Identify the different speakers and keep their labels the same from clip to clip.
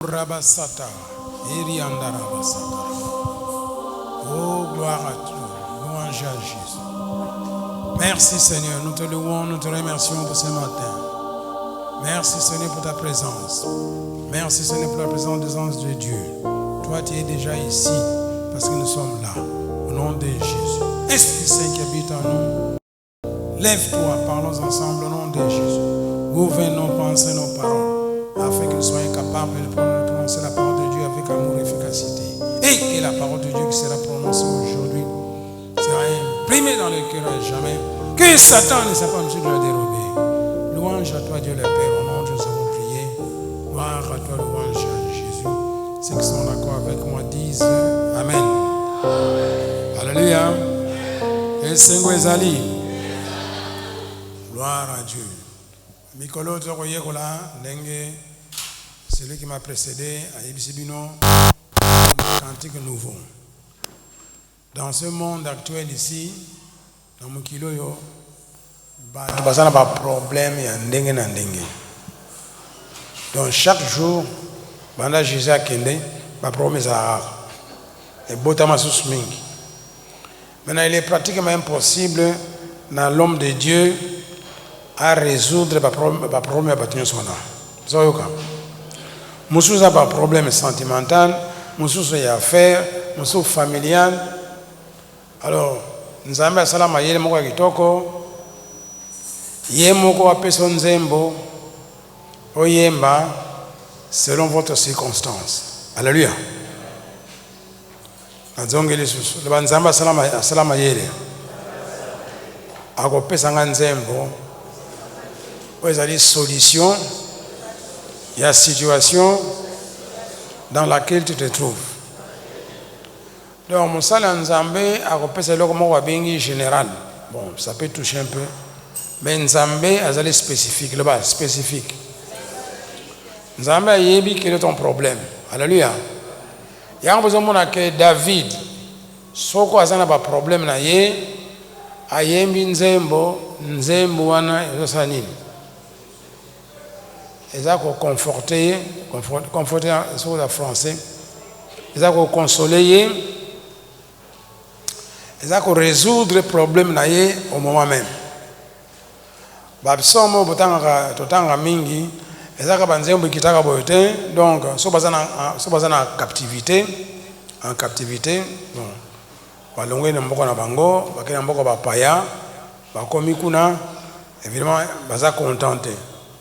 Speaker 1: Rabasata, Irianda Rabasata. Oh, gloire à Dieu, louange à Jésus. Merci Seigneur, nous te louons, nous te remercions pour ce matin. Merci Seigneur pour ta présence. Merci Seigneur pour la présence de Dieu. Toi, tu es déjà ici parce que nous sommes là. Au nom de Jésus. Esprit Saint qui habite en nous, lève-toi, parlons ensemble au nom de Jésus. Ouvre nos pensées, nos paroles, afin que nous soyons capables de prononcer la parole de Dieu avec amour et efficacité. Et que la parole de Dieu qui sera prononcée aujourd'hui sera imprimée dans le cœur à jamais. Que Satan ne soit pas monsieur de la dérober. Louange à toi Dieu le Père, au nom de Jésus avons prié. Gloire à toi, louange à Jésus. Ceux qui sont d'accord avec moi disent Amen. Alléluia. Et Seigneur Ezali. Gloire à Dieu. Mikolo Tokoye Kola, Nenge, celui qui m'a précédé, à Ibisibino, un cantique nouveau. Dans ce monde actuel ici, dans mon kilo, il n'y a pas de problème, il y a un dengue et un dengue. Donc chaque jour, pendant Jésus a kende, ma promesse à rare. Et botama sous ming. Maintenant, il est pratiquement impossible dans l'homme de Dieu à résoudre le problème de sona. Zoyoka. Moussous a pas problème sentimental, moussous a affaire, moussous familial. Alors, nous avons salama yele moko kitoko. Ye moko apeso nzembo oyemba selon votre circonstance. Alléluia. Nazongeli susu. Le banzamba salama yele. Ako pesa nzembo. Vous avez des solutions, il y a une situation dans laquelle tu te trouves. Donc, mon salaire en Zambé a repéré le comment général. Bon, ça peut toucher un peu. Mais en Zambé, il y a spécifique, le bas, spécifique. Zambé a yébi quel est ton problème. Alléluia. Il y a un besoin que David, soko azana ba problème na ye, a yébi nzembo wana yosanini. Ils ont conforté sur le français. Ils ont consolé. Ils ont résoudre le problème au moment même. Babsomo botanga totanga mingi. Ils ont banzembo kitaka boyote. Donc, so bazana en captivité. Bon, balongwe na mboko na bango, bakena mboko bapaya, bakomi kuna. Évidemment, baza contenté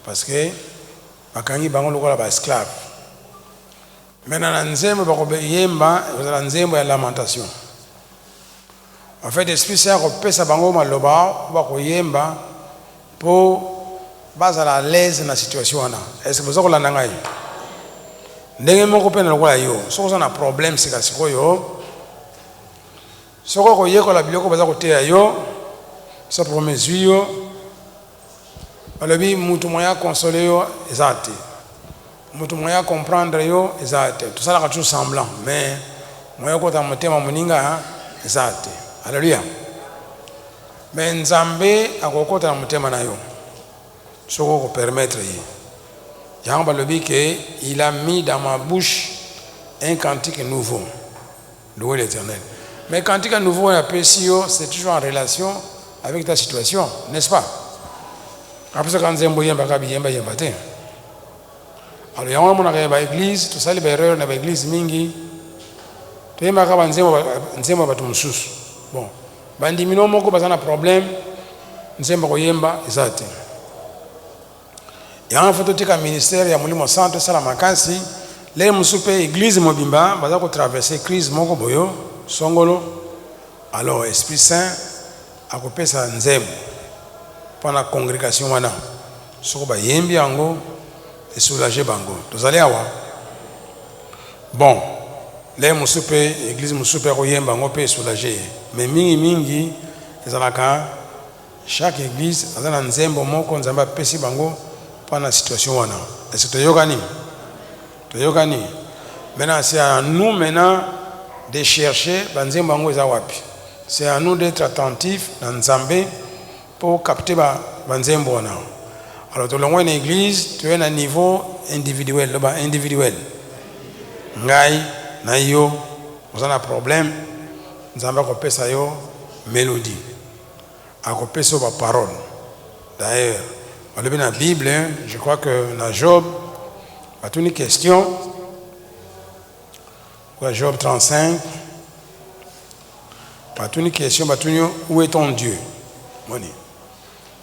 Speaker 1: parce que bakangi bango lokola ba esclave. Maintenant na nzembo bakobeyemba ozala nzembo ya lamentation. En fait l'esprit saint kopesa bango maloba bakoyemba po bazala à l'aise na situation wana. Est-ce que vous okolanda ngai? Ndenge moko pe na lokola yo. Soko za na problème sika sikoyo. Soko koyekola biloko baza koteya yo. So promesse yo. Alobi mutu moya consoler yo ezate. Mutu moya comprendre yo ezate. Tout ça là tout semblant mais moya ko ta motema moninga ezate. Alléluia. Mais Nzambe akokota na motema na yo. Soko ko permettre yi. Yamba lobi que il a mis dans ma bouche un cantique nouveau. Louer l'Éternel. Mais cantique nouveau à Pessio, c'est toujours en relation avec ta situation, n'est-ce pas? Après ça, quand Zembo yemba kabi yemba yemba te. Alors yamwa mona kaya église, tout ça les erreurs na église mingi. To yemba kaba nzembo batu mususu. Bon, bandi mino moko bazana problème, nzembo ko yemba ezate. Yamwa foto tika ministère ya mulimo centre sala makasi, les musupe église mobimba baza ko traverser crise moko boyo, songolo. Alors Esprit Saint a kopesa nzembo pendant la congrégation wana soko ba yembi yango et soulager bango tozali awa bon les musupe église musupe ko yemba ngo pe soulager mais mingi ezalaka chaque église azana nzembo moko nzamba pesi bango pendant la situation wana est-ce que toyokani maintenant c'est à nous maintenant de chercher banzembo bango ezawapi c'est à nous d'être attentifs dans Nzambe pour capter banzembo wana. Alors, dans l'église, tu es à un niveau individuel. ngai na yo oza na problème nzambe akopesa yo mélodie akopesa yo baparole. D'ailleurs olobi na Bible, je crois que na Job batuni question kwa Job 35 batuni question batuni où est ton Dieu moni,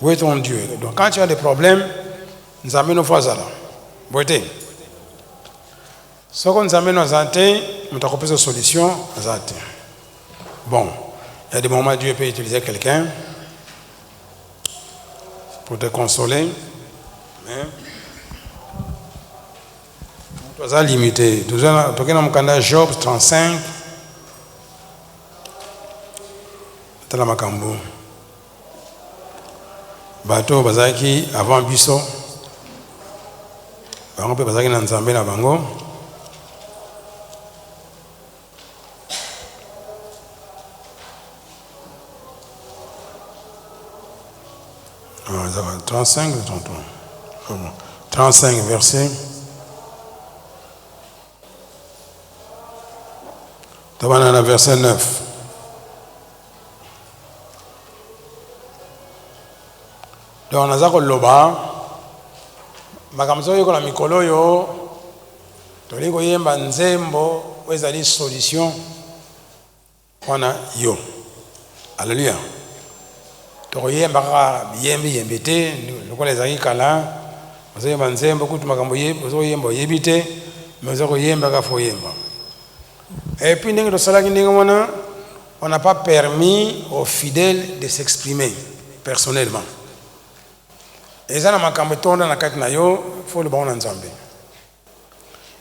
Speaker 1: où est ton Dieu. Donc quand tu as des problèmes nzambe no fazala boite soko nzambe no azate mutakopesa solution azate. Bon, il y a des moments où Dieu peut utiliser quelqu'un pour te consoler, mais tu as limité. Tu as Job 35, tu as makambo. Bateau bazaki avant biso, bango pe bazaki na nzambe na bango. Ah, 35 35 verset. Tabana na verset 9. Donc naza ko loba makamzo yeko na mikolo yo toli ko yemba nzembo ezali solution wana yo. Alléluia. Toyemba ka yembi yembete lokola ezali kala ozoyemba nzembo kutu makambo yebo ozoyemba yebite mais ozoyemba ka fo yemba. Et puis ndenge tosalaki ndenge wana on n'a pas permis aux fidèles de s'exprimer personnellement. Ezana makambo tonda na kati na yo fo le bon nzambe.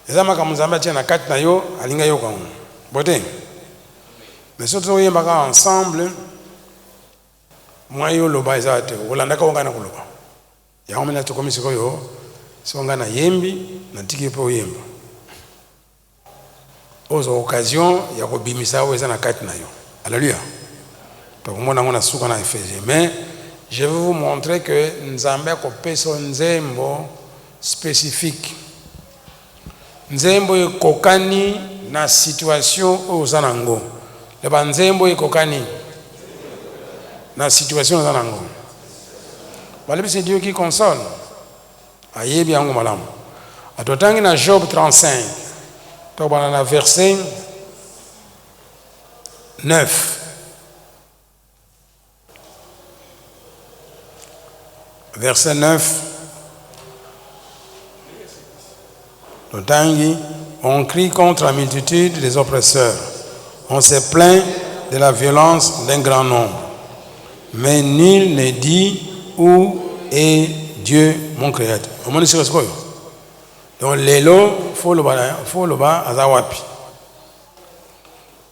Speaker 1: Ezana makambo nzambe tia na kati na yo alinga yo kango. Bote. Mais surtout oyemba ka ensemble moi yo loba ezate olanda ka ngana koloba. Ya ngomena to komisiko yo so ngana yembi na tiki po yemba. Aux occasions ya ko bimisa o ezana kati na yo. Alléluia. Donc moi na suka na Ephésiens mais je vais vous montrer que nzambe ko peso nzembo spécifique. Nzembo ekokani na situation ozanango. Le banzembo ekokani na situation ozanango. Balebi c'est Dieu qui console. Ayebi yango malamu. Atotangi na Job 35. To bana na verset 9. Verset 9. On crie contre la multitude des oppresseurs. On se plaint de la violence d'un grand nombre. Mais nul ne dit où est Dieu mon créateur. Donc lelo faut le ba azawapi.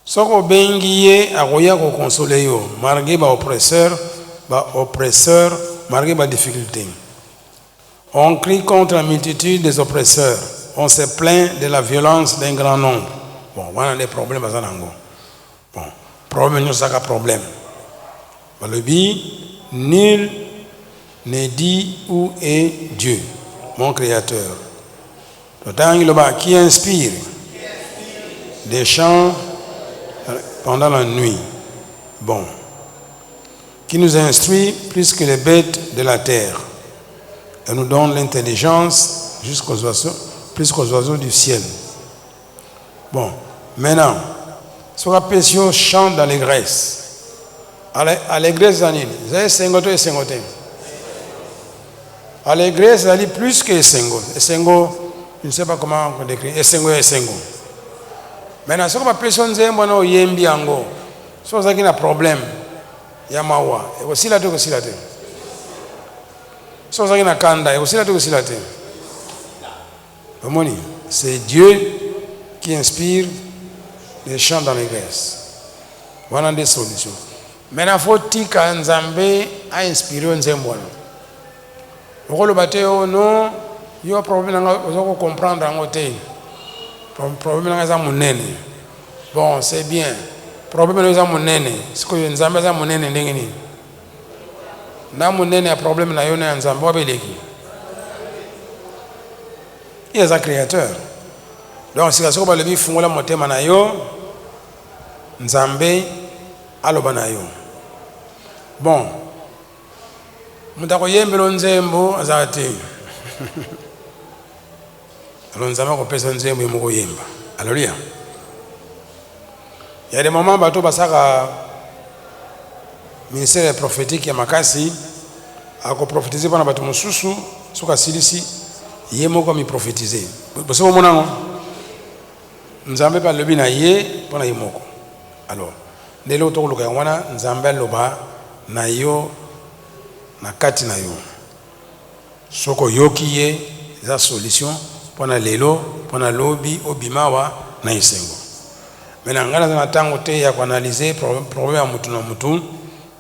Speaker 1: Soko bengiye akoya ko consoler yo malgré ba oppresseur malgré ma difficulté. On crie contre la multitude des oppresseurs. On se plaint de la violence d'un grand nombre. Bon, voilà des problèmes à Zanango. Bon, problème nous ça problème. Le bi nul ne dit où est Dieu, mon créateur. Qui inspire des chants pendant la nuit. Bon. Qui nous instruit plus que les bêtes de la terre et nous donne l'intelligence jusqu'aux oiseaux, plus qu'aux oiseaux du ciel. Bon, maintenant, sur la passion chante d'allégresse. Allégresse d'anil, vous avez sengoto et sengoté. Allégresse d'aller plus que sengo. Sengo, je ne sais pas comment on décrit. Sengo et sengo. Maintenant, sur la passion nzembo na oyembi yango, so ça qui a problème. Yamawa, et aussi la deux aussi la deux. Sans na kanda, et aussi la deux aussi la deux. C'est Dieu qui inspire les chants d'allégresse. Voilà des solutions. Maintenant, faut tika nzambe a inspiré nzembo. Okolo bateo no, yo problème nga ozoko comprendre ngote. Problème nga za munene. Bon, c'est bien. Problème est monene. Ce que nzambe za monene ndenge ni. Na monene a problème na yo na nzambe wa beleki. Il est un créateur. donc sika soko balobi fungola motema na yo nzambe aloba na yo. Bon mutu akoyembela nzembo azala te alo nzambe akopesa nzembo yemo koyemba. Alléluia. Il y a des moments bato basaka ministère prophétique ya makasi ako prophétiser bana bato mosusu soka silisi yemo ko mi prophétiser boso monango nzambe pa lobi na ye pona yemoko. Alors ndelo to luka wana nzambe loba na yo na kati na yo soko yoki ye za solution pona lelo pona lobi obimawa na isengo. Maintenant ngana na tango te ya analyser problème ya mutu na mutu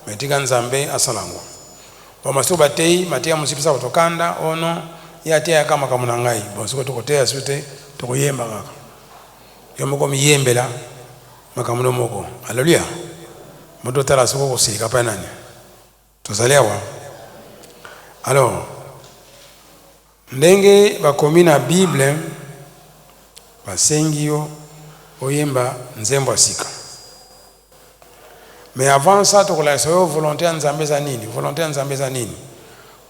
Speaker 1: metika nzambe asalango ba maso batei matia musipisa kutokanda ono ya tia kama kama ngai bon soko tokotea sute tokoyemba kaka yomoko miyembela makamuno moko. Alléluia. Moto tala soko kosika pa nani tozalewa. Alors ndenge bakomi na Bible basengio oyemba nzembo asika. Mais avant ça tokola so volonté nzambe za nini? Volonté nzambe za nini?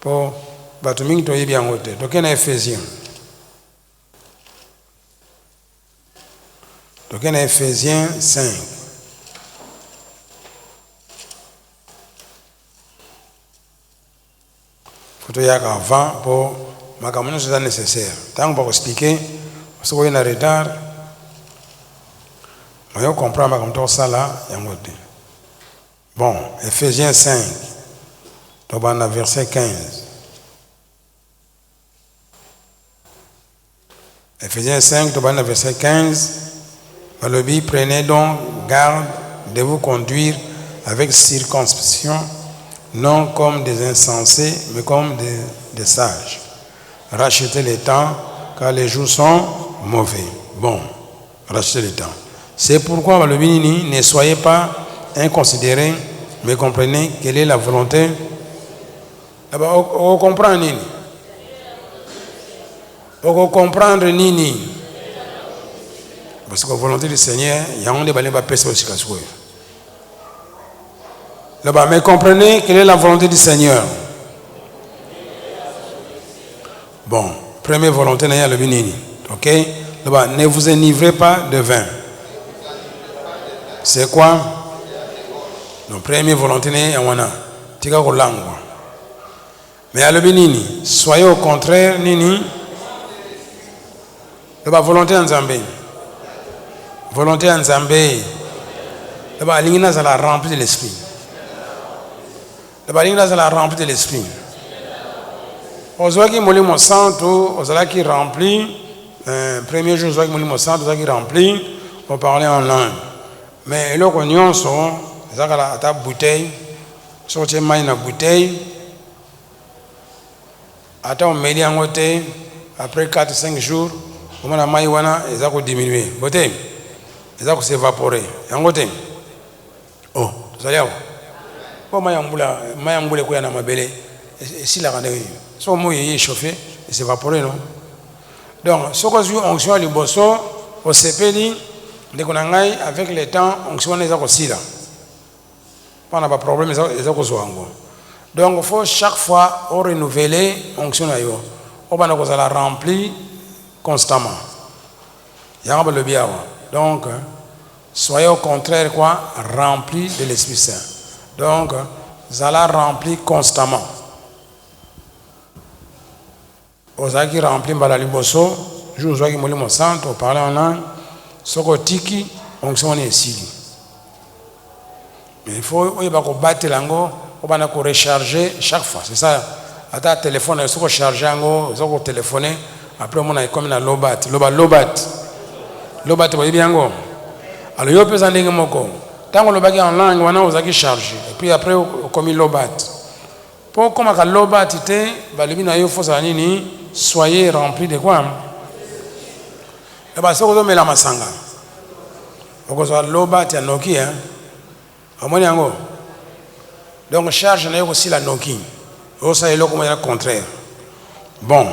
Speaker 1: Po batu mingi to yebi yango te. Tokena Ephésiens. Tokena Ephésiens 5. Faut y avoir avant pour makamano c'est nécessaire. Tant pour expliquer parce qu'on est en retard. Mais on comprend makamano ça là yango te. Bon, Ephésiens 5, dans verset 15. Ephésiens 5, dans verset 15, le Bible, prenez donc garde de vous conduire avec circonspection, non comme des insensés, mais comme des sages. Rachetez le temps, car les jours sont mauvais. Bon, rachetez le temps. C'est pourquoi le Bible, ne soyez pas inconsidéré, mais comprenez quelle est la volonté. On comprend nini. On comprendre nini. Parce que la volonté du Seigneur, il y a un débat qui pèse aussi comme ça. Là-bas, mais comprenez quelle est la volonté du Seigneur. Bon, première volonté, il y a le nini. Ok. Là-bas, ne vous enivrez pas de vin. C'est quoi? Donc, première volonté, il y a tika ko langwa. Mais à nini, soyez au contraire nini. La volonté en Zambé. Volonté en Zambé. La lingina ça la rempli de l'esprit. La lingina ça la rempli de l'esprit. Ozwaki molimo santo, ozalaki rempli. Premier jour ozwaki molimo santo, ozalaki rempli. On parlait en langue. Mais le cognon sont ezakala ata bouteille. Sorti mai na bouteille. Ata on met en côté après 4-5 jours, on a mai wana ezako diminuer. Bote ezako s'évaporer. En côté. Oh, vous allez voir. Bon mayambula ko yana mabele si la rande. So mo yé chauffé et s'évaporer non. Donc ce que je onction liboso au sepeli de konangai avec le temps onction ezako sila. Pas n'a pas problème ezako zoango. Donc il faut chaque fois renouveler l'onction na yo. On va nous la remplir constamment. Yanga le bien. Donc soyez au contraire quoi remplis de l'Esprit Saint. Donc vous allez remplir constamment. Vous allez remplir par la liboso. Je vous ai molimo santo parler en langue. Soko tiki onction est ici. Mais il faut battre l'ango. On va recharger chaque fois. C'est ça. À ta téléphone, il faut recharger il faut téléphoner. Après, on a comme la lobat. Lobat, vous voyez bien. Alors, il y a des gens qui tant qu'on le en langue, on a chargé. Et puis après, on comme lobat. Pour comme la lobat, il faut soyez remplis de quoi? Et bien, c'est que la masanga. Donc, lobat, il y a Noki. Donc charge n'a aussi la noki. Ça est là comme le contraire. Bon,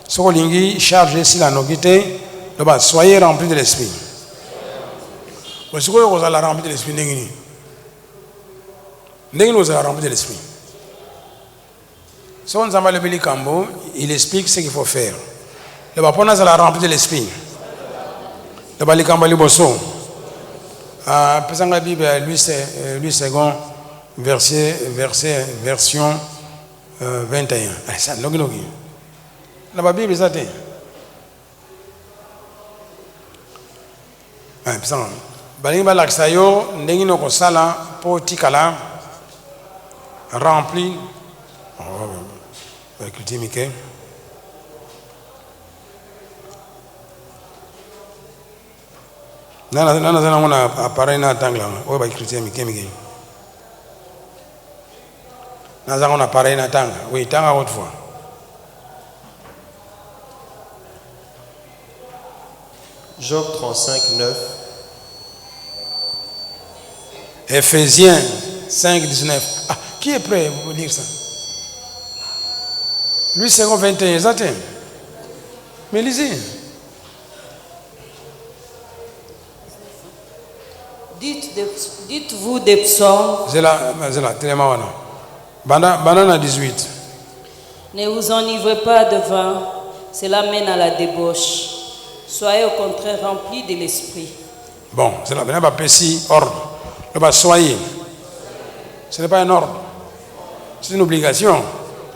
Speaker 1: ce qu'on dit charge si la nokité, Soyez remplis de l'esprit. Vous allez remplir de l'esprit. Vous allez remplir de l'esprit. Si on s'en va le Billy Cambo, il explique ce qu'il faut faire. Le Bapona allait remplir de l'esprit. Le Bali Cambo Liboso. Pesant la Bible, lui second, version 21. Ça, nogi. La Bible, ça t'est. Pesant. Bali Balaksayo, Nengino Kosala, Potikala, rempli. Écoutez, Mickey. On a appareil na tangla. On va écrire Mickey. On a appareil na tanga. Oui, tanga autrefois.
Speaker 2: Job 35, 9.
Speaker 1: Éphésiens 5, 19. Ah, qui est prêt pour lire ça? Lui, c'est 21, exact. Mais lisez.
Speaker 3: Dites-vous des psaumes.
Speaker 1: C'est là, tellement. Banana 18.
Speaker 3: Ne vous enivrez pas de vin, cela mène à la débauche. Soyez au contraire remplis de l'esprit.
Speaker 1: Bon, c'est là, pas précis, ordre. Soyez. Ce n'est pas un ordre. C'est une obligation.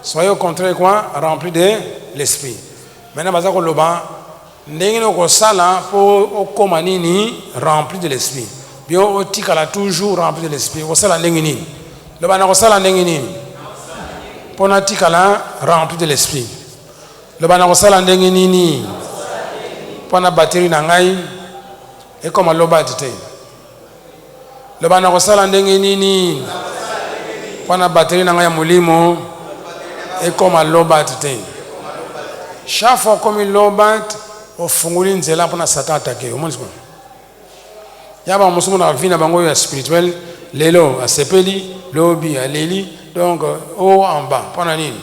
Speaker 1: Soyez au contraire quoi? Remplis de l'esprit. Maintenant, bazako loba ndengino ko sala po komanini rempli de l'esprit. Bien o tikala toujours rempli de l'esprit. Ko sala ndengini. Loba na ko sala ndengini. Pona tikala rempli de l'esprit. Loba na ko sala ndengini. Pona batterie na ngai e comme loba tete. Loba na ko sala ndengini. Pona batterie na ngai mulimo. Et comme à l'obat, chaque fois comme il l'obat, au fond de nzela pour na Satan attaquer. Au moins, il y a un moment où vie na bango spirituel, lelo a sepeli, lobi a leli, donc haut en bas. Pendant nini,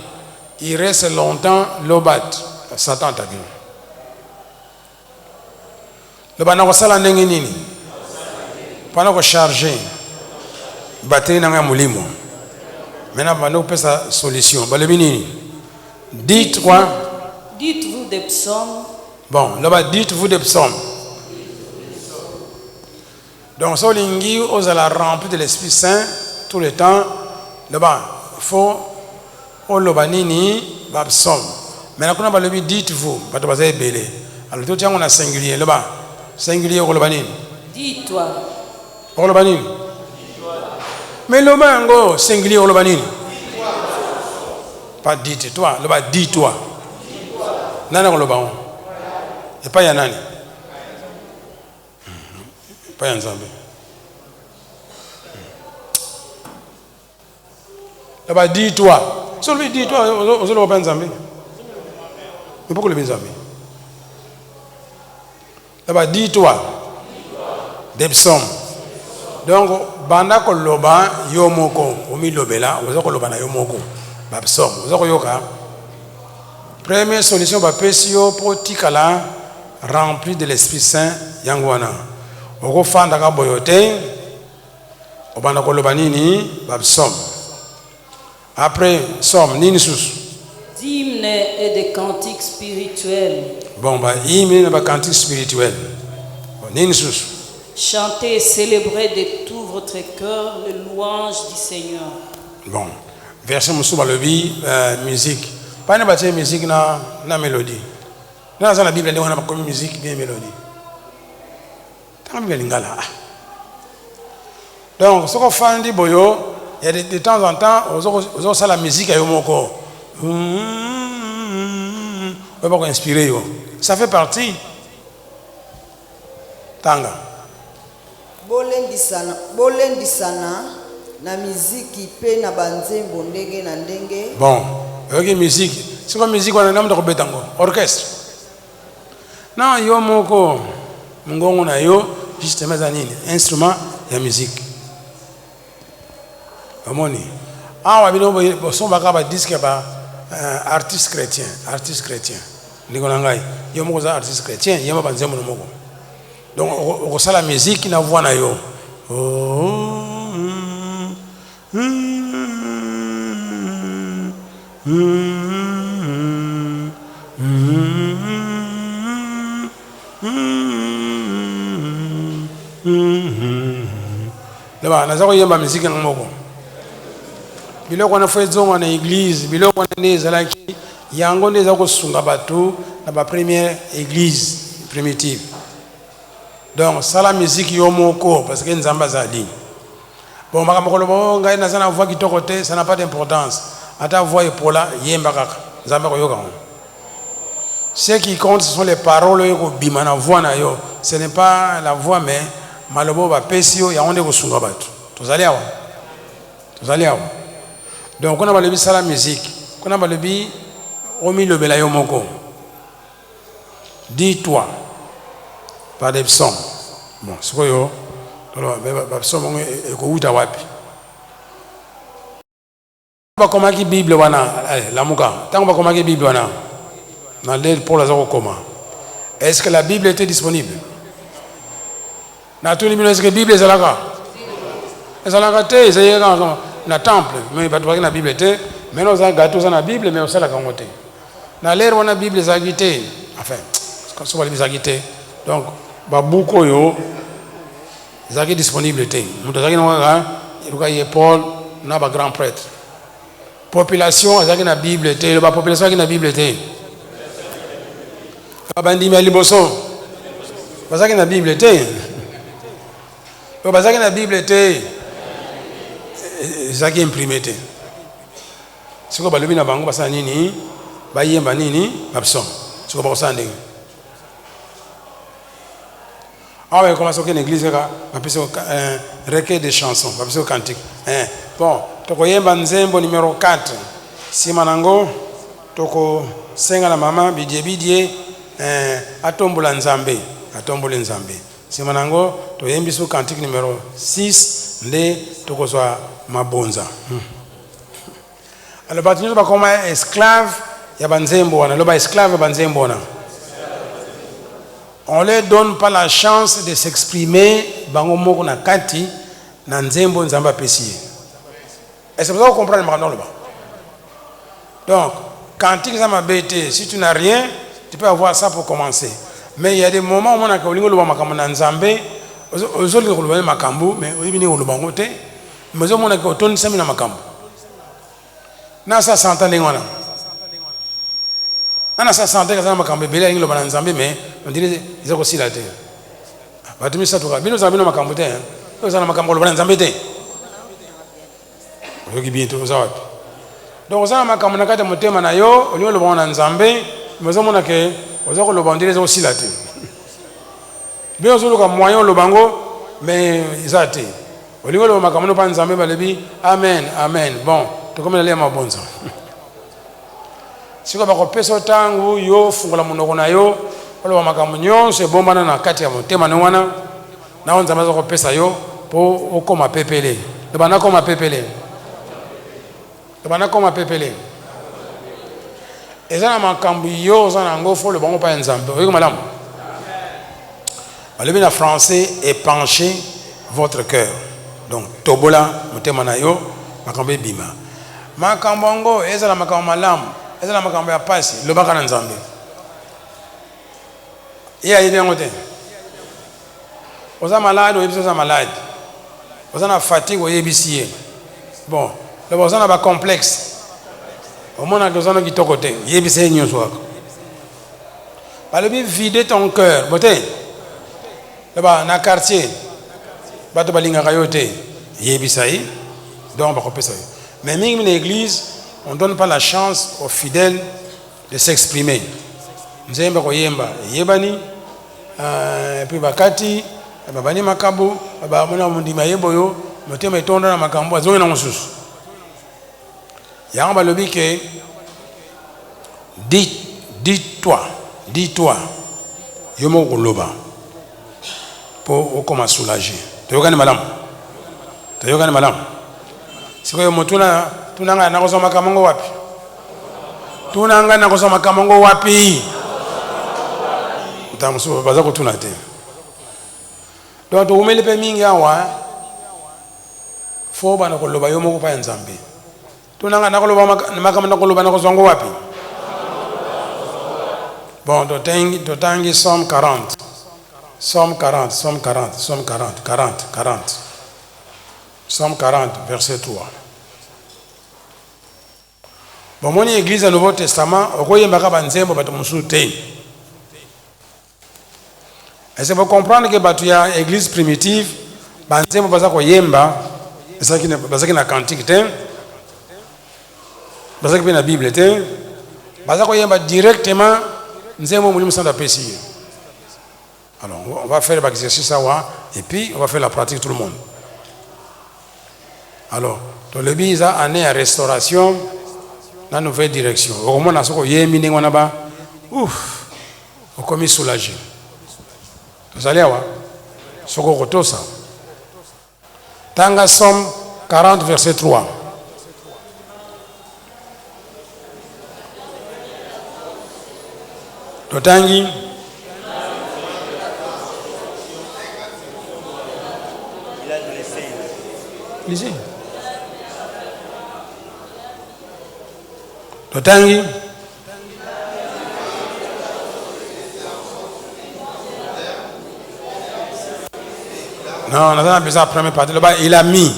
Speaker 1: il reste longtemps l'obat, Satan attaquer. Le bana ko sala ndenge nini, pendant ko charger, batterie na nga mulimo. Maintenant, nous avons sa solution. Dites quoi?
Speaker 3: Dites-vous des psaumes.
Speaker 1: Bon, là-bas, dites-vous des psaumes. Donc, si vous allez remplir de l'Esprit Saint tout le temps, là-bas, il faut que psaume. Maintenant, quand on dit dites-vous, vous allez belé. Alors, tout le temps, on a singulier. Là-bas, singulier, on va dire.
Speaker 3: Dis-toi.
Speaker 1: On va dire. Mais le mango singulier au lobanini. Pas dites-toi, le bas dis-toi. Nana au loban. Et pas yanani. Pas yanzambe. Le bas dis-toi. Celui dis-toi, aux autres pas yanzambe. Mais pourquoi le yanzambe? Le bas dis-toi. Des psaumes. Donc, banda ko loba yomoko, omi lobela, ozo ko loba na yomoko. Ba psom, ozo ko yoka. Première solution ba pesio pour tikala rempli de l'Esprit Saint yangwana. Oko fanda ka boyote, obanda ko loba nini ba psom. Après psom nini sus.
Speaker 3: D'hymnes et de cantiques spirituels.
Speaker 1: Bon ba hymne ba cantique spirituel. Nini sus.
Speaker 3: Chantez et célébrez de tout votre cœur les louanges du Seigneur.
Speaker 1: Bon, verset Moussouba Lebi, musique. Pas une bâtie musique na mélodie. Dans la Bible, on a comme musique bien mélodie. Dans la Bible, donc, ce qu'on fait, dit boyo, il y a de temps en temps, on a la musique à Yomoko. On va pas inspirer. Ça fait partie. Tanga.
Speaker 4: bolendisana na miziki pe na banzembo ndenge na ndenge.
Speaker 1: Bon, ok musique. C'est quoi musique on a n'am de betango orchestre. Non yo moko mungongo na yo justement zanini instrument ya musique. Amoni. Ah wa bino bo son baka ba disque ba artiste chrétien. ndiko na ngai yo moko za artiste chrétien yema banzembo no moko donc au sala musique na voix na yo Là-bas, nous avons eu ma musique en moko. Biloko na fwezo na église, biloko na neza ki yango neza ko sunga batu na ba première église primitive. Donc ça la musique yo moko parce que nzamba zali. Bon makambo kolobo ngai na sana voix kitoko te, ça n'a pas d'importance. Ata voix epola yemba kaka. Nzamba ko yoka. Ce qui compte ce sont les paroles yo ko bima na voix na yo. Ce n'est pas la voix mais malobo ba pesio ya onde ko sunga batu. Tozali awa. Tozali awa. Donc on a le la musique, on a le omi le belayo moko. Dis-toi par des psaumes. Bon, c'est quoi yo? Alors, les psaumes eko uta wapi. Ba komaki Bible wana, la muka. Tant ba komaki Bible wana. Dans l'aide pour la zéro comment. Est-ce que la Bible était disponible? Na tout est-ce que la Bible est là? Est-ce que la na temple mais pas na Bible était mais nous avons gâteau dans la Bible mais aussi la kangote na l'air on a Bible zagité enfin comme ça les zagité donc babuko yo zagi disponibilité nous zagi na il Paul na ba grand prêtre population zagi na Bible était la population zagi na Bible était bandi mais liboso zagi na Bible était zagi na Bible était zaki imprimé te siko balobi na bango basana nini bayemba nini babsom siko bakosande awe commence au église ka bapese recueil de chansons bapese au cantique bon toko yemba nzembo numéro 4 sima nango toko senga na mama bidie atombola nzambe sima nango to yembi su cantique numéro 6 nde tokozwa mabonza alors batu ba koma esclave ya banzembo wana loba esclave ya banzembo wana on leur donne pas la chance de s'exprimer bango moko na kati na nzembo nzamba pesi est-ce que vous comprenez maintenant loba donc cantique ça m'a bêté si tu n'as rien tu peux avoir ça pour commencer mais il y a des moments où on a que olingo loba makambo na nzambe ozoli ko loba makambo mais oyibini ko loba ngote mais on a que otoni sami na makambo na sa santa lengwana ana sa santa kaza makambo bela ingi loba na nzambe mais on dirait ils ko sila te batumi sa to ka bino zabino makambo te to za na makambo loba na nzambe te oyoki bien to za wapi donc za makambo na kata motema na yo olingo loba na nzambe mais on a que ozo ko loba on dirait zo sila te bien sûr comme moyen le bango mais izate olingo lo makamano pa nzambe balebi amen amen bon to comme le ma bonza siko ba ko peso tangu yo fungola munoko na yo lo makamano nyonso bombana na kati ya motema ne wana na onza mazo ko pesa yo po okoma pepele le bana koma pepele le bana koma pepele ezana makambo yo zana ngofo le bango pa nzambe oyo malamu. Le bien français épanchez votre cœur. Donc tobola motema na yo makambo bima. Makambo ngo ezala makambo malamu, ezala makambo ya pasi, lo baka na nzambe. Ya yini ngote. Oza malade, oza malade. Oza na fatigue, oyebisiye. Bon, le oza na ba complexe. Omona que oza no kitoko te, yebisiye nyonso wako. Balobi vider ton cœur, bote. Là-bas, dans le quartier, bato balingaka yo te yebisai donc bakopesa yo mais mingi dans l'église on donne pas la chance aux fidèles de s'exprimer nzembe ko yemba yebani puis bakati babani makabo babona mundima yebo yo motema etonda na makambo azonga na mosusu yanga balobi ke dis-toi yo moko loba pour comment soulager. Tu es malam. Si vous motuna tunanga na kusoma kamongo wapi? Tunanga na kusoma kamongo wapi? tamusu baza kutuna te donc to umeli pe mingi awa fo bana ko loba yo moko pa nzambe tunanga na ko loba makama na ko loba na ko zongo wapi bon to tangi Somme 40 Somme 40 Somme 40 Somme 40 40 40 Somme 40 verset 3. Bon mon église au Nouveau Testament okoyembaka banzembo bato musu te. Et c'est pour comprendre que batu ya église primitive banzembo baza koyemba bazaki na cantique te bazaki na Bible te baza koyemba directement nzembo mulimu sanda pesi. Alors on va faire l'exercice ça et puis on va faire la pratique tout le monde. Alors dans le biza année à restauration la nouvelle direction. Au moins na soko yembi ndenge wana ba ouf okomi soulagé. Vous allez voir soko kotosa. Tanga Somme 40 verset 3. Totangi lisez. Totangi non, on a besoin de la première partie. Là-bas, il a mis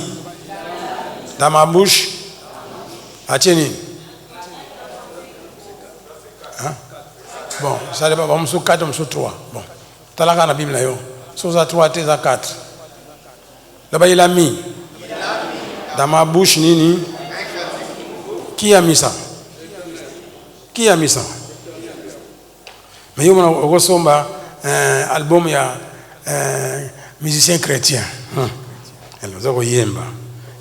Speaker 1: dans ma bouche. Atieni. Hein? Bon, ça dépend. On me 4, on me 3. Bon. T'as la Bible là, yo. Sur 3, t'es à 4. Là-bas, il a mis dans ma bouche, nini. Qui a mis ça? Qui a mis ça? Mais on a un album, il y a musicien chrétien. Vous avez yemba.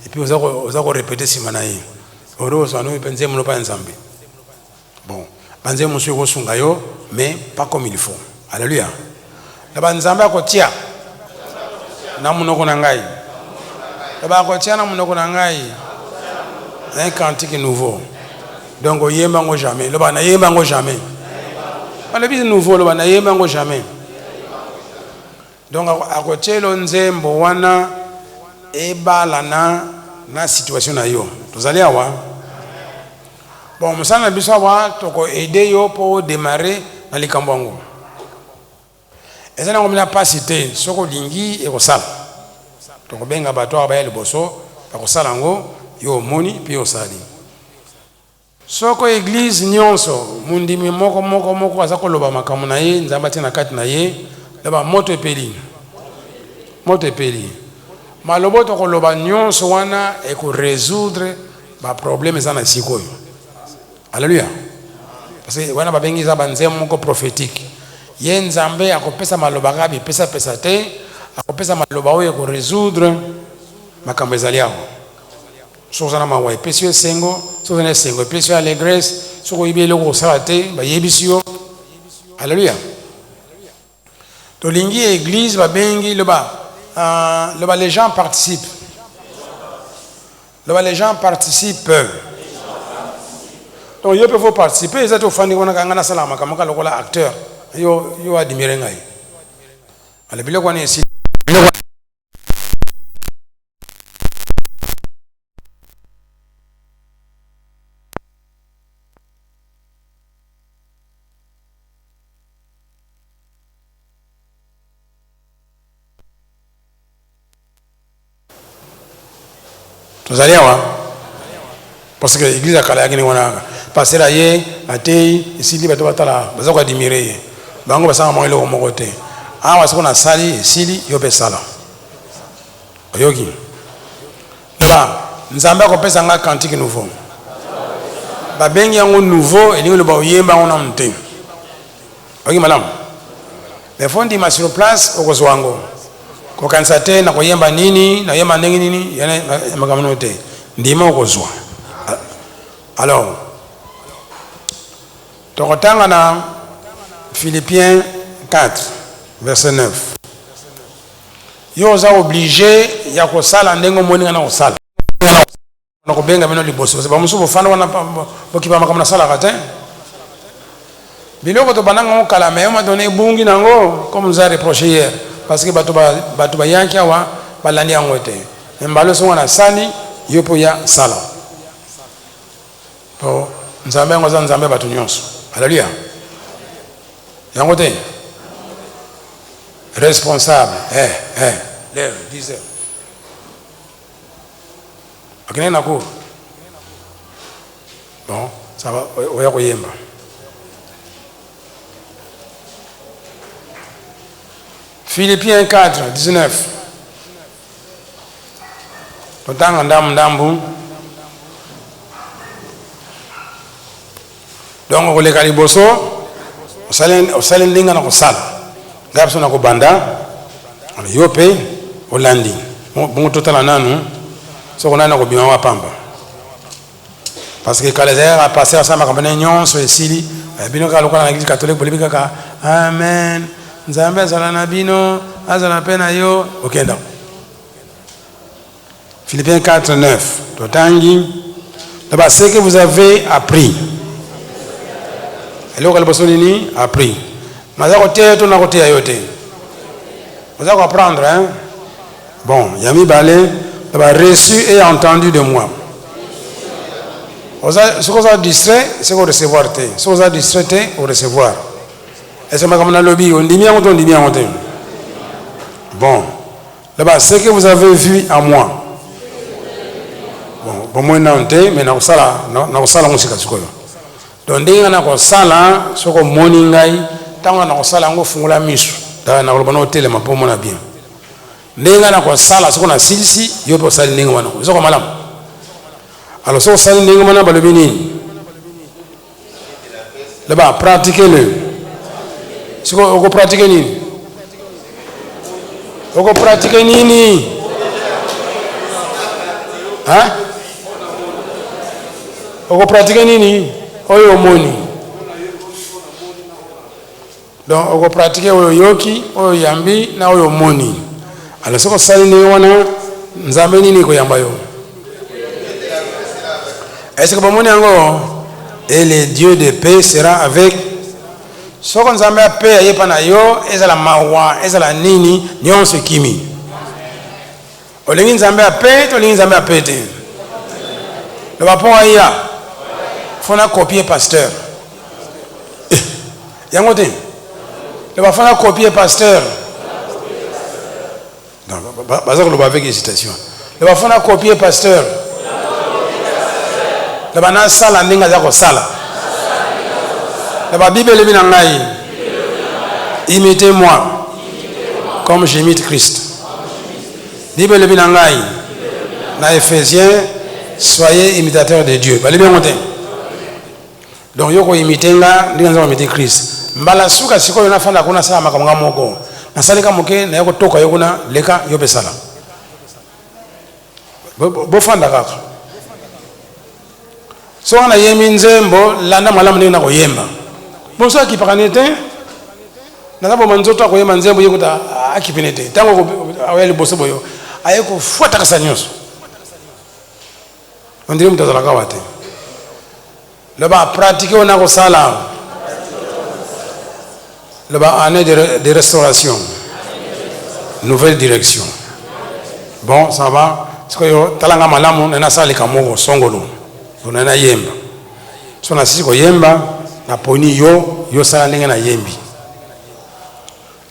Speaker 1: Et puis vous avez répété si manaï. Bon, banze monsieur Rosungayo, mais pas comme il faut. Alléluia. La banzamba kotia. Na munoko nangai. La ba kotia na munoko nangai. Un cantique nouveau. Donc au yemba ngo jamais. Le ba na yemba ngo jamais. Le bis nouveau le ba na yemba ngo jamais. Donc à côté nzembo wana ebala na situation na yo. Vous allez avoir. Bon, musana biso wa toko aider yo pour démarrer na likambongo. Ezana ngomina pasité soko lingi e kosala. Toko benga bato ba ya liboso ba kosala ngo yo moni puis yo sali. Soko église nyonso mundimi moko azako loba makamu na ye nzamba tina kati na ye laba moto epeli. Moto epeli. Malobo to ko loba nyonso wana e ko résoudre ba problème ezana sikoyo. Alléluia. Parce que wana babengi za banzemo moko prophétique. Ye nzambe akopesa maloba gabi pesa te akopesa maloba oyo ko résoudre makambo ezali aho. Sozana mawa epesi sengo, sozana sengo epesi allégresse, soko ibelo ko salate ba yebisio. Alléluia. To lingi église babengi les gens participent. Les gens participent. Donc il peut participer, ils sont fani kona kangana salama kama kala kola acteur. Yo admire ngai. Ale bilo kwa ni si. Vous allez voir. Parce que l'église a calé wana passer là yé atei ici li bato batala bazako admirer bango basanga mongelo ko mokote ah parce qu'on a sali ici yo be sala oyoki ba nzamba ko pesa nga cantique nouveau ba bengi yango nouveau et le ba yemba on amte oyoki madame mais fondi ma sur place au kozwango ko kansate na ko yemba nini na yemba ndenge nini yana makamanote ndima okozwa. Alors, Torotanga na Philippiens 4, verset 9. Yo za obligé ya kosala ndengo moninga na kosala. Na kobenga meno liboso. C'est pas musu bofana wana bokipa makamana sala kate. biloko to bananga kala mais on m'a donné bungi nango comme nous a reproché hier parce que batu ba yanki awa balandi yango te mbalo so wana sali yopo ya sala to nzambe ngoza nzambe batu nyonso haleluya yango te responsable lève 10 heures akina na ko bon ça va oya ko yemba Philippiens 4 19 totanga ndambu donc koleka liboso osale ndinga na kosala ngapi so na kobanda yo pe olandi bongo totala nanu soko nana kobima wa pamba parce que quand les airs a passé à ça ma campagne nyonso esili bino ka lokola na église catholique bolibi kaka amen nzambe azala na bino azala pena yo okenda Philippiens 4 9 totangi là-bas ce que vous avez appris eloko liboso nini appris maza koteya to na koteya yote vous allez apprendre hein bon yami balé là-bas reçu et entendu de moi ce qu'on a distrait c'est qu'on recevoir te ce qu'on a distrait au recevoir est-ce que comme on a lobby on dit bien bon là-bas ce que vous avez vu à moi bon moi non te mais na sala musika sikoyo donc ndinga na ko sala soko moni ngai tanga na ko sala ngo fungula misu da na ko bana hotel ma pomo na bien ndinga na ko sala soko na silisi yopo sala ndinga wana soko malamu alors soko sala ndinga mana balobi nini là-bas pratiquez-le soko ko pratiquer nini oko pratiquer nini hein oko pratiquer nini oyo moni donc oko pratiquer oyo yoki oyo yambi na oyo moni alors soko sali ni wana nzambe nini ko yamba yo est-ce que bomoni yango et le Dieu de paix sera avec soko nzambe a paix ayepa na yo ezala mawa ezala nini nyonso kimi olingi nzambe a paix to lingi nzambe a paix te le bapo aya fona copier pasteur yango te le ba fona copier pasteur non baza ko ba avec hésitation le ba fona copier pasteur le ba na sala ndinga za ko sala le ba bible bina ngai imitez-moi comme j'imite Christ bible bina ngai na Éphésiens soyez imitateurs de Dieu bali bien monter donc yoko imitenga ndinga za imiter Christ mbala suka sikoyo na fanda kuna sala makamanga moko na salika moke na yoko toka yoko na leka yope sala bo fanda kaka so na yemi nzembo landa malamu ndinga ko yemba bo so akipakanete na sabo manzoto ko yemba nzembo yekuta akipinete tango ko aweli boso boyo ayeko fuata kasanyoso on dirait mtazala kawate là-bas pratiquer on a ko sala là-bas année de restauration nouvelle direction bon ça va parce que yo talanga malamu na sali kamoko songolo on na yemba so na sisi ko yemba na poni yo sala ndenge na yembi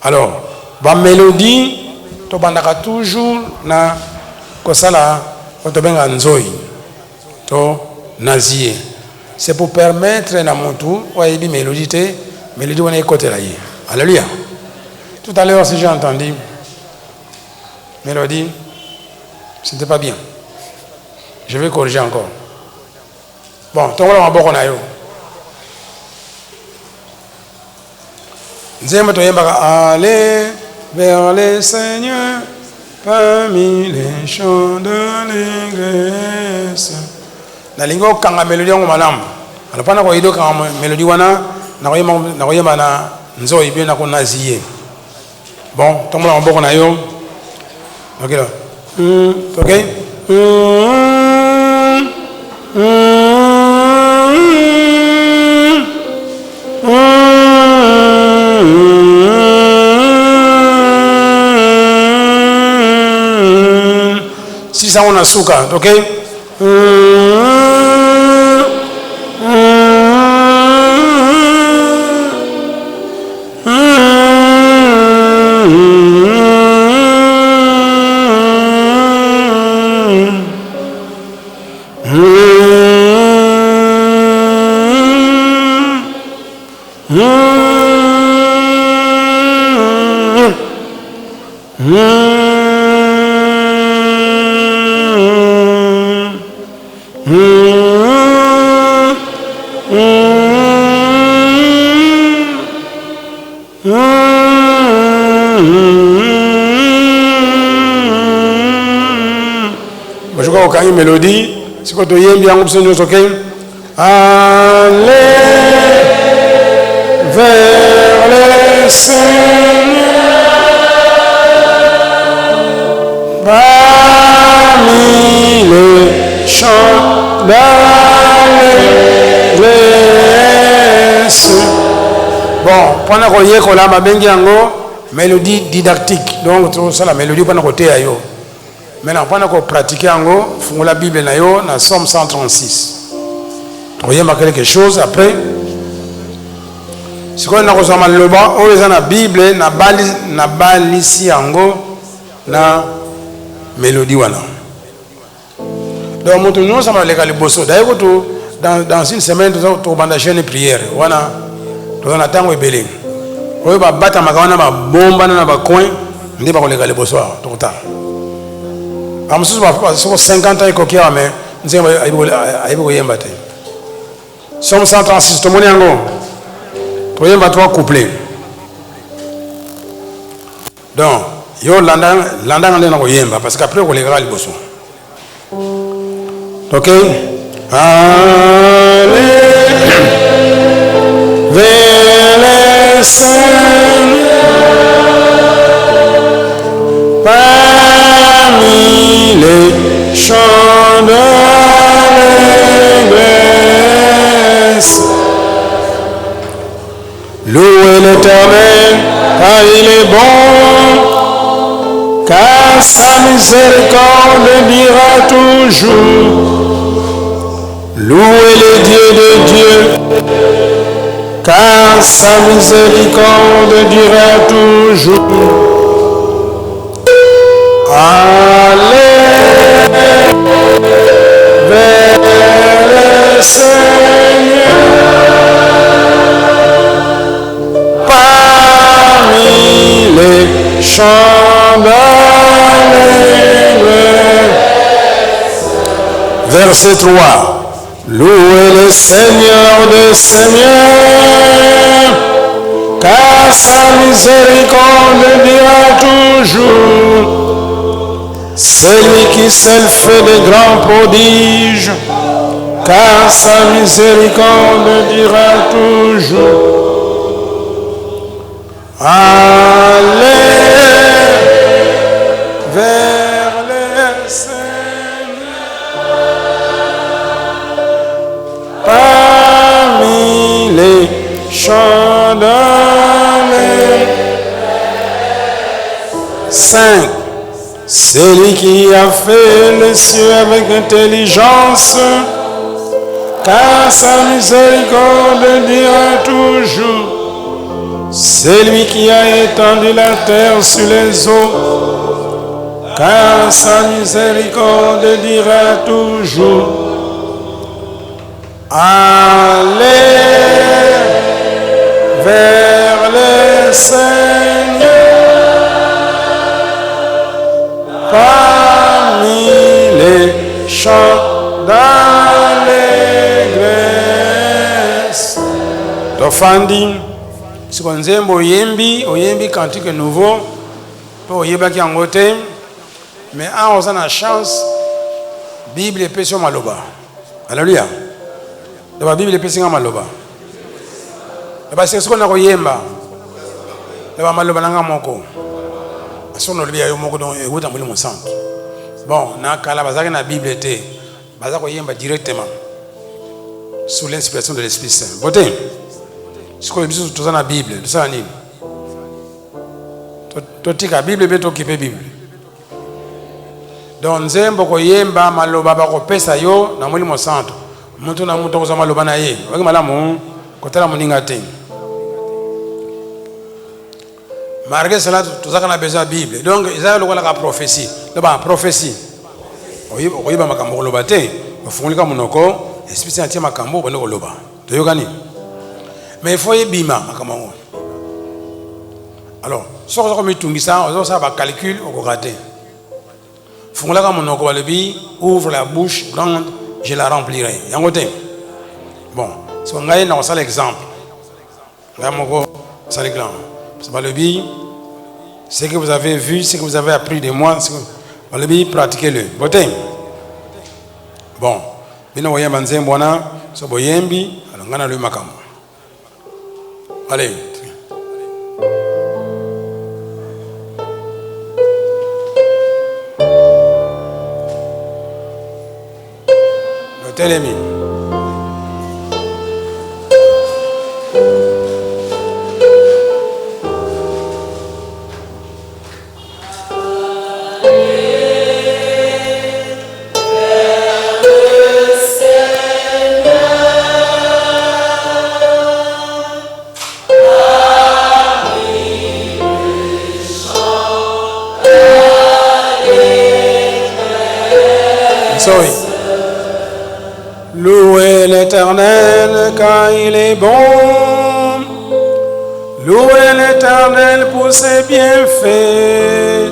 Speaker 1: alors ba mélodie to bandaka toujours na ko sala to benga nzoi to nazie c'est pour permettre na montu oyebi mélodie te mélodie wana écoute la yé alléluia tout à l'heure si j'ai entendu mélodie c'était pas bien je vais corriger encore bon tongola maboko na yo nzembo to yembaka aller vers le Seigneur parmi les chants de l'église na lingo kanga melodi yango malamu alapana ko ido kanga melodi wana na koyema na nzo ibio na ko naziye bon tomola maboko na yo ok là ok sisi on a suka, ok? Je crois qu'il y a une mélodie. C'est quoi tu y es bien ok? Allez vers le Seigneur parmi les chants d'allégresse. Bon, pendant qu'on y est, qu'on a ma mélodie didactique. Donc, c'est la mélodie pendant qu'on est à yo. Maintenant, pendant qu'on pratique ango, font la Bible na yo, na Somme 136. Vous voyez quelque chose après. Si on a reçu mal le bas, on est dans la Bible, na balisi ango, na mélodie wana. Donc, nous sommes allés à l'Ebosso. D'ailleurs, dans une semaine, nous avons une chaîne de prière. Wana, nous avons attendu le belé. On va battre ma gana, ma bombe, na ma coin, nous devons aller à l'Ebosso, tout tard. Je suis 50 ans et je suis Somme 136, tout le monde est en haut. Tout le monde va couplé. Donc, yo l'andang parce qu'après on les gars les bossons. Ok? Allez vers le Seigneur parmi les chants d'allégresse. Louez l'Éternel, car il est bon, car sa miséricorde dira toujours. Louez le Dieu de Dieu, car sa miséricorde dira toujours. Allez vers le Seigneur parmi les chants d'allégresse. Verset 3. Louez le Seigneur des Seigneurs, car sa miséricorde dira toujours. Celui qui seul fait de grands prodiges, car sa miséricorde dira toujours. Allez vers le Seigneur parmi les chants d'allégresse. 5. Celui qui a fait les cieux avec intelligence, car sa miséricorde dira toujours. Celui qui a étendu la terre sur les eaux, car sa miséricorde dira toujours. Allez vers le Seigneur parmi les chants d'allégresse. Tofandi, si on aime oyembi cantique nouveau, pour oyebaki en côté, mais on a la chance, Bible est sur maloba. Alléluia. La Bible est sur maloba. Parce que ce qu'on a oyemba, la maloba nanga moko. Son olbia yo moko donc écoute ambuli mon centre. Bon, na kala bazaka na Bible était bazako yemba directement sous l'inspiration de l'Esprit Saint. Boté. Ce qu'on dit tout ça na Bible, tout ça ni. Totika Bible beto kipe Bible. donc nzembo koyemba maloba bakopesa yo na molimo santo mutu na mutu kozwa maloba na ye oki malamu kotala moninga te malgré cela tozaka na besoin ya bible donc eza lokolaka prophétie loba prophétie okoyeba makambo koloba te ofungolika monoko esprit atie makambo obande koloba toyokani mais il faut yebima makambo yango alors soki oza komitungisa ozosala bacalcul okoka te fungolaka monoko balobi ouvre la bouche grande je la remplirai yango te bon so ngai na kosala exemple ngai moko osala exemple balobi ce que vous avez vu ce que vous avez appris de moi balobi pratiquez-le bote bon bino boyemba nzembo wana so boyembi alors ngai nalobi makambo allez Telemi. Sorry. Louez l'Éternel car il est bon. Louez l'Éternel pour ses bienfaits.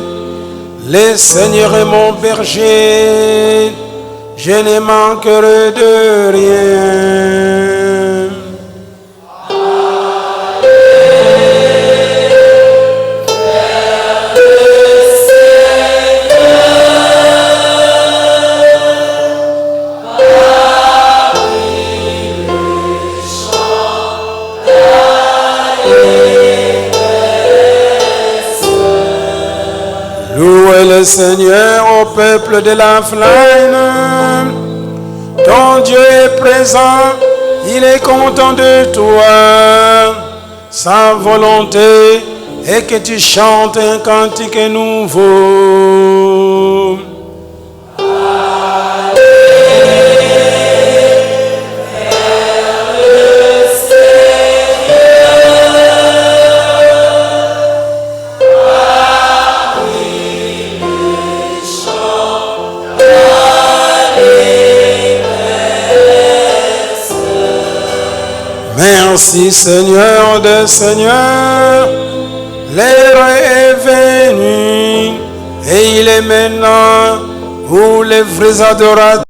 Speaker 1: Le Seigneur est mon berger. Je ne manquerai de rien. Louez le Seigneur au peuple de la Flaine. Ton Dieu est présent, il est content de toi. Sa volonté est que tu chantes un cantique nouveau. Merci Seigneur des Seigneurs, l'heure est venue et il est maintenant où les vrais adorateurs